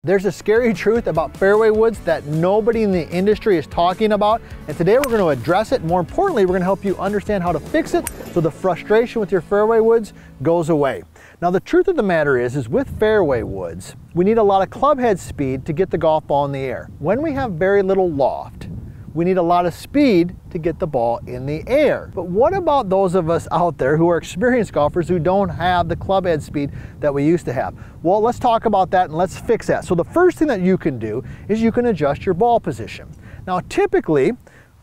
There's a scary truth about fairway woods that nobody in the industry is talking about, and today we're going to address it. More importantly, we're going to help you understand how to fix it so the frustration with your fairway woods goes away. Now, the truth of the matter is with fairway woods, we need a lot of club head speed to get the golf ball in the air. When we have very little loft, we need a lot of speed to get the ball in the air. But what about those of us out there who are experienced golfers who don't have the club head speed that we used to have? Well, let's talk about that and let's fix that. So the first thing that you can do is you can adjust your ball position. Now, typically,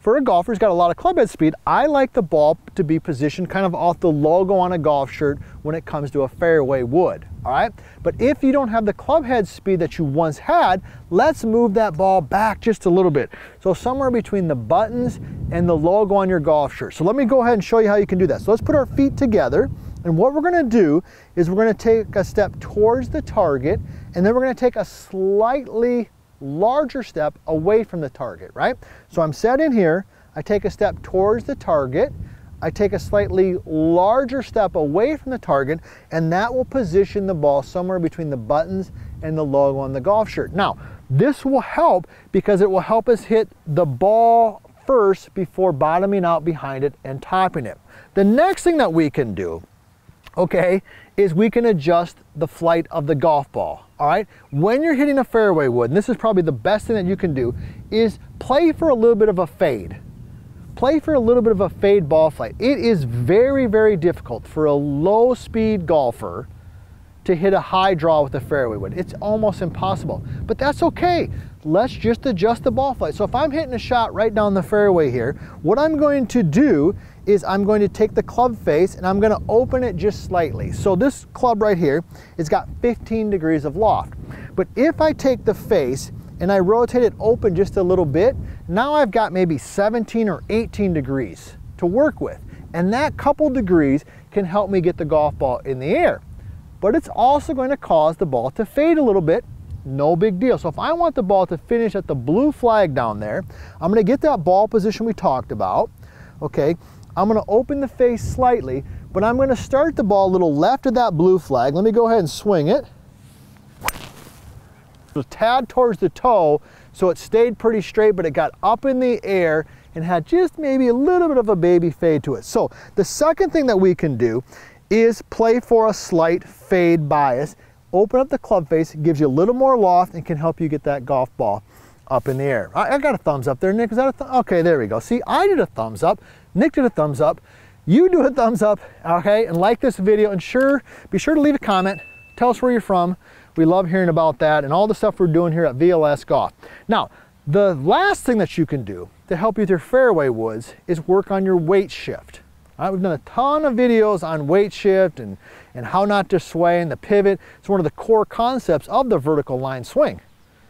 for a golfer who's got a lot of club head speed, I like the ball to be positioned kind of off the logo on a golf shirt when it comes to a fairway wood, all right? But if you don't have the club head speed that you once had, let's move that ball back just a little bit. So somewhere between the buttons and the logo on your golf shirt. So let me go ahead and show you how you can do that. So let's put our feet together, and what we're gonna do is we're gonna take a step towards the target, and then we're gonna take a slightly larger step away from the target, right? So I'm set in here, I take a step towards the target, I take a slightly larger step away from the target, and that will position the ball somewhere between the buttons and the logo on the golf shirt. Now, this will help because it will help us hit the ball first before bottoming out behind it and topping it. The next thing that we can do, okay, is we can adjust the flight of the golf ball, all right? When you're hitting a fairway wood, and this is probably the best thing that you can do, is play for a little bit of a fade. Play for a little bit of a fade ball flight. It is very, very difficult for a low speed golfer to hit a high draw with a fairway wood. It's almost impossible, but that's okay. Let's just adjust the ball flight. So if I'm hitting a shot right down the fairway here, what I'm going to do is I'm going to take the club face and I'm going to open it just slightly. So this club right here, it's got 15 degrees of loft. But if I take the face and I rotate it open just a little bit, now I've got maybe 17 or 18 degrees to work with. And that couple degrees can help me get the golf ball in the air. But it's also going to cause the ball to fade a little bit. No big deal. So if I want the ball to finish at the blue flag down there, I'm going to get that ball position we talked about, okay? I'm going to open the face slightly, but I'm going to start the ball a little left of that blue flag. Let me go ahead and swing it. So tad towards the toe, so it stayed pretty straight, but it got up in the air and had just maybe a little bit of a baby fade to it. So the second thing that we can do is play for a slight fade bias. Open up the club face, it gives you a little more loft and can help you get that golf ball up in the air. I got a thumbs up there, Nick. Is that a okay, there we go. See, I did a thumbs up. Nick did a thumbs up. You do a thumbs up, okay? And like this video, and be sure to leave a comment. Tell us where you're from. We love hearing about that and all the stuff we're doing here at VLS Golf. Now, the last thing that you can do to help you with your fairway woods is work on your weight shift. All right, we've done a ton of videos on weight shift and how not to sway and the pivot. It's one of the core concepts of the vertical line swing.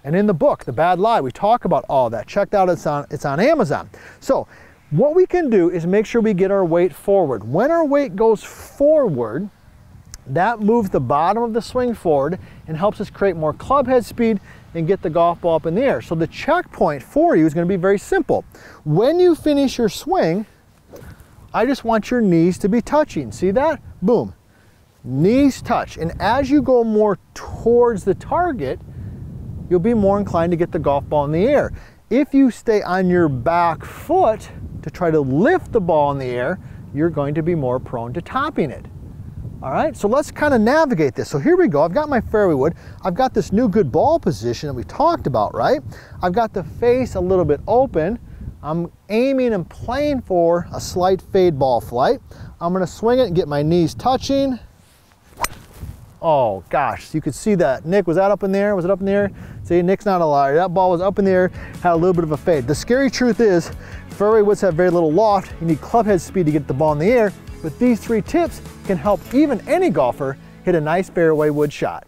And in the book, The Bad Lie, we talk about all that. Check that out, it's on Amazon. So what we can do is make sure we get our weight forward. When our weight goes forward, that moves the bottom of the swing forward and helps us create more club head speed and get the golf ball up in the air. So the checkpoint for you is going to be very simple. When you finish your swing, I just want your knees to be touching. See that? Boom. Knees touch. And as you go more towards the target, you'll be more inclined to get the golf ball in the air. If you stay on your back foot to try to lift the ball in the air, you're going to be more prone to topping it. All right, so let's kind of navigate this. So here we go. I've got my fairway wood. I've got this new good ball position that we talked about, right? I've got the face a little bit open. I'm aiming and playing for a slight fade ball flight. I'm going to swing it and get my knees touching. Oh gosh, you could see that. Nick, was that up in the air? Was it up in the air? See, Nick's not a liar. That ball was up in the air, had a little bit of a fade. The scary truth is, fairway woods have very little loft. You need club head speed to get the ball in the air. But these 3 tips can help even any golfer hit a nice fairway wood shot.